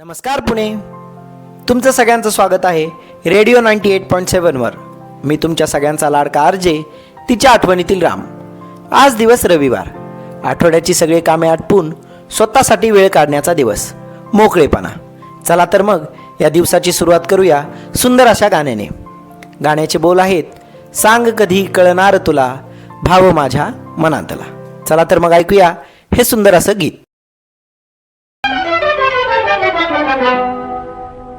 नमस्कार पुणे, तुमचं सगळ्यांचं स्वागत आहे रेडिओ 98.7वर. मी तुमच्या सगळ्यांचा लाडका आरजे, तिच्या आठवणीतील राम. आज दिवस रविवार, आठवड्याची सगळी कामे आटपून स्वतःसाठी वेळ काढण्याचा दिवस, मोकळेपणा. चला तर मग या दिवसाची सुरुवात करूया सुंदर अशा गाण्याने. गाण्याचे बोल आहेत, सांग कधी कळणार तुला भाव माझ्या मनातला. चला तर मग ऐकूया हे सुंदर असं गीत.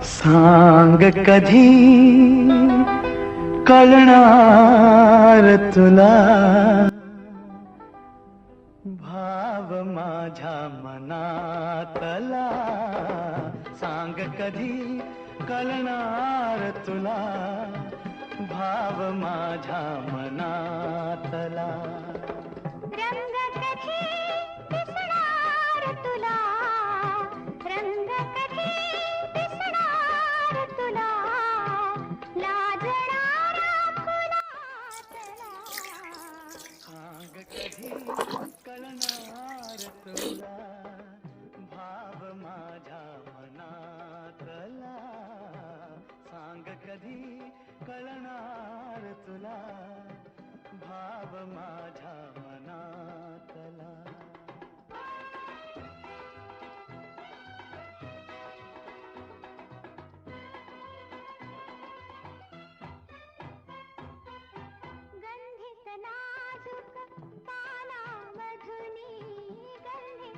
सांग कधी कळणार तुला भाव माझ्या मनातला. सांग कधी कळणार तुला भाव माझ्या मनातला. रंग कधी दिसणार तुला, रंग कधी दिसणार तुला, लाजणारा फुलातला. सांग कधी कळणार तुला भाव माझ्या मनातला. सांग कधी कळणार तुला भाव माझ्या मनातला. गंधित नाजूक पानामधुनी गंधित.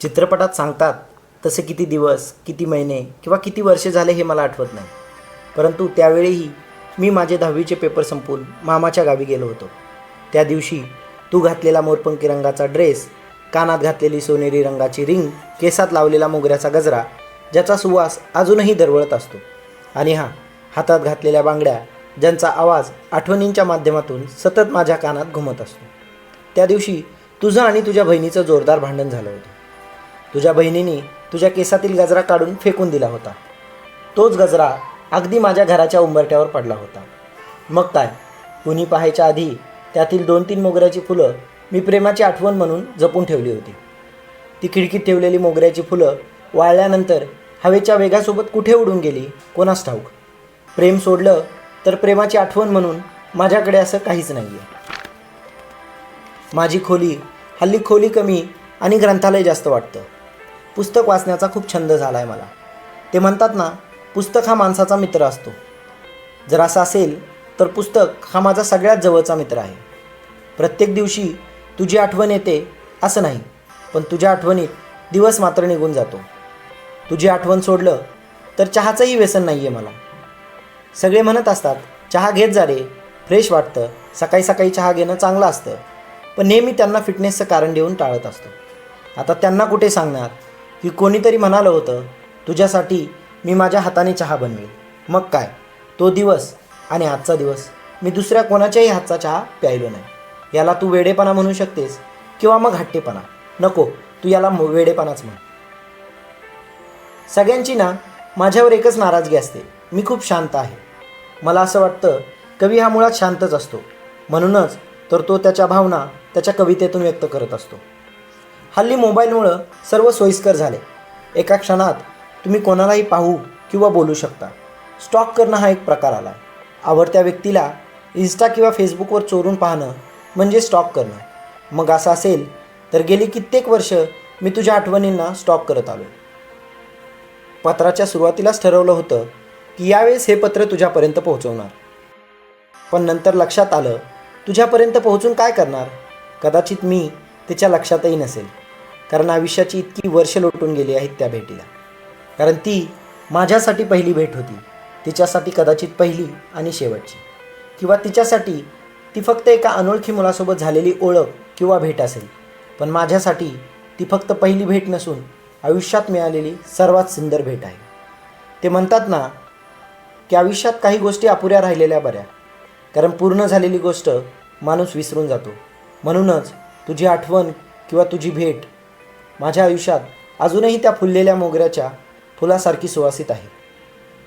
चित्रपटात सांगतात तसे किती दिवस, किती महिने किंवा किती वर्षे झाले हे मला आठवत नाही, परंतु त्यावेळीही मी माझे 10वीचे पेपर संपवून मामाच्या गावी गेलो होतो. त्या दिवशी तू घातलेला मोरपंखी रंगाचा ड्रेस, कानात घातलेली सोनेरी रंगाची रिंग, केसात लावलेला मोगऱ्याचा गजरा ज्याचा सुवास अजूनही दरवळत असतो, आणि हातात घातलेल्या बांगड्या ज्यांचा आवाज आठवणींच्या माध्यमातून सतत माझ्या कानात घुमत असतो. त्या दिवशी तुझं आणि तुझ्या बहिणीचं जोरदार भांडण झालं होतं. तुझ्या बहिणीने तुझ्या केसातील गजरा काढून फेकून दिला होता. तोच गजरा अगदी माझ्या घराच्या उंबरठ्यावर पडला होता. मग काय, कुणी पाहायच्या आधी त्यातील 2-3 मोगऱ्याची फुलं मी प्रेमाची आठवण म्हणून जपून ठेवली होती. ती खिडकीत ठेवलेली मोगऱ्याची फुलं वाळल्यानंतर हवेच्या वेगासोबत कुठे उडून गेली कोणास ठाऊक. प्रेम सोडलं तर प्रेमाची आठवण म्हणून माझ्याकडे असं काहीच नाही आहे. माझी हल्ली खोली कमी आणि ग्रंथालय जास्त वाटतं. पुस्तक वाचण्याचा खूप छंद झाला आहे मला. ते म्हणतात ना, पुस्तक हा माणसाचा मित्र असतो. जर असं असेल तर पुस्तक हा माझा सगळ्यात जवळचा मित्र आहे. प्रत्येक दिवशी तुझी आठवण येते असं नाही, पण तुझ्या आठवणीत दिवस मात्र निघून जातो. तुझी आठवण सोडलं तर चहाचंही व्यसन नाही आहे मला. सगळे म्हणत असतात, चहा घेत जा रे, फ्रेश वाटतं, सकाळी सकाळी चहा घेणं चांगलं असतं, पण नेहमी त्यांना फिटनेसचं कारण देऊन टाळत असतो. आता त्यांना कुठे सांगणार की कोणीतरी म्हणालं होतं, तुझ्यासाठी मी माझ्या हाताने चहा बनवेल. मग काय, तो दिवस आणि आजचा दिवस मी दुसऱ्या कोणाच्याही हातचा चहा प्यायलो नाही. याला तू वेडेपणा म्हणू शकतेस किंवा मग हट्टेपणा. नको, तू याला वेडेपणाच म्हण. सगळ्यांची ना माझ्यावर एकच नाराजगी असते, मी खूप शांत आहे. मला असं वाटतं कवी हा मुळात शांतच असतो, म्हणूनच तर तो त्याच्या भावना त्याच्या कवितेतून व्यक्त करत असतो. हल्ली मोबाईलमुळं सर्व सोयीस्कर झाले. एका क्षणात तुम्ही कोणालाही पाहू किंवा बोलू शकता. स्टॉक करणं हा एक प्रकार आला आहे. आवडत्या व्यक्तीला इन्स्टा किंवा फेसबुकवर चोरून पाहणं म्हणजे स्टॉप करणं. मग असं असेल तर गेली कित्येक वर्ष मी तुझ्या आठवणींना स्टॉप करत आलो. पत्राच्या सुरुवातीलाच ठरवलं होतं की यावेळेस हे पत्र तुझ्यापर्यंत पोहोचवणार. पण नंतर लक्षात आलं तुझ्यापर्यंत पोहोचून काय करणार. कदाचित मी तिच्या लक्षातही नसेल, कारण आयुष्याची इतकी वर्ष लोटून गेली आहेत त्या भेटीला. कारण ती माझ्यासाठी पहिली भेट होती, तिच्यासाठी कदाचित पहिली आणि शेवटची. किंवा तिच्यासाठी ती फक्त एका अनोळखी मुलासोबत झालेली ओळख किंवा भेट असेल. पण माझ्यासाठी ती फक्त पहिली भेट नसून आयुष्यात मिळालेली सर्वात सुंदर भेट आहे. ते म्हणतात ना की आयुष्यात काही गोष्टी अपुऱ्या राहिलेल्या बऱ्या, कारण पूर्ण झालेली गोष्ट माणूस विसरून जातो. म्हणूनच तुझी आठवण किंवा तुझी भेट माझ्या आयुष्यात अजूनही त्या फुललेल्या मोगऱ्याच्या फुलासारखी सुवासित आहे.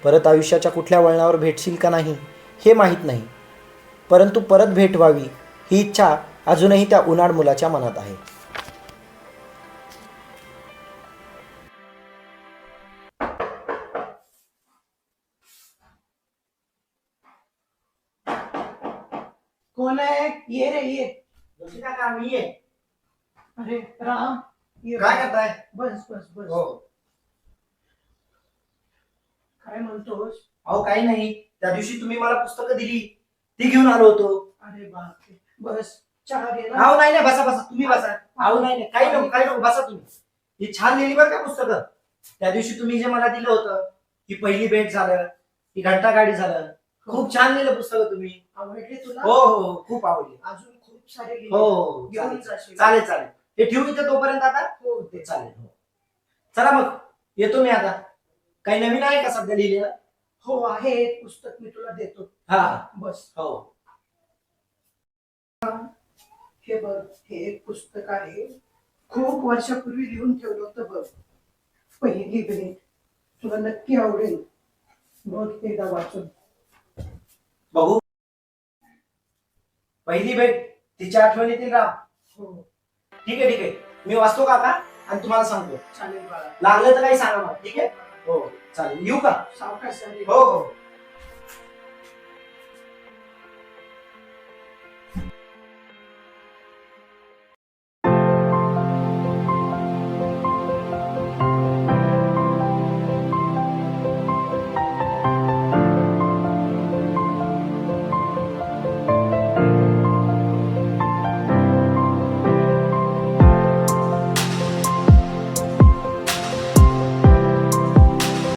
परत आयुष्याच्या कुठल्या वळणावर भेटशील का नाही हे माहीत नाही, परंतु परत भेट व्हावी ही इच्छा अजूनही त्या उन्हाळ मुलाच्या मनात आहे. कोण आहे? ये रे ये. मी आहे. अरे राम ये. काय करताय? बस बस बस. हो. काय म्हणतोस? अहो काही नाही, त्या दिवशी तुम्ही मला पुस्तकं दिली ती घेऊन आलो होतो. अरे बापरे. बस चहा घे ना. अहो नाही नाही, बसा बसा, तुम्ही बसा. अहो नाही नाही, काही नको बसा तुम्ही. ही छान लिहिली बरं का पुस्तकं. त्या दिवशी तुम्ही जे मला दिलं होतं की पहिली भेट झालं, की घंटा गाडी झालं, खूप छान लिहिलं पुस्तकं तुम्ही. आवडली तुला? हो हो, खूप आवडली. अजून खूप सारे लिहिले. हो हो, घेऊन चालेल जाशील? चालेल चालेल. हे ठेवू इथे तोपर्यंत आता. हो ते चालेल. हो चला मग येतो मी आता. काही नवीन आहे का सध्या लिहिलेलं? हो आहे एक पुस्तक मी तुला देतो. हा बस हो. हे बघ, हे एक पुस्तक आहे. खूप वर्षापूर्वी लिहून ठेवलं होतं बघ. पहिली भेट. तुला नक्की आवडेल. बघ एकदा वाचून. बघू. पहिली भेट तिच्या आठवणीतील राम. हो ठीक आहे, मी वाचतो काका आणि तुम्हाला सांगतो. चालेल बाळा. लागलं तर काही सांगा मला. ठीक आहे. हो चालेल. येऊ का? सावकाश चालेल. हो हो.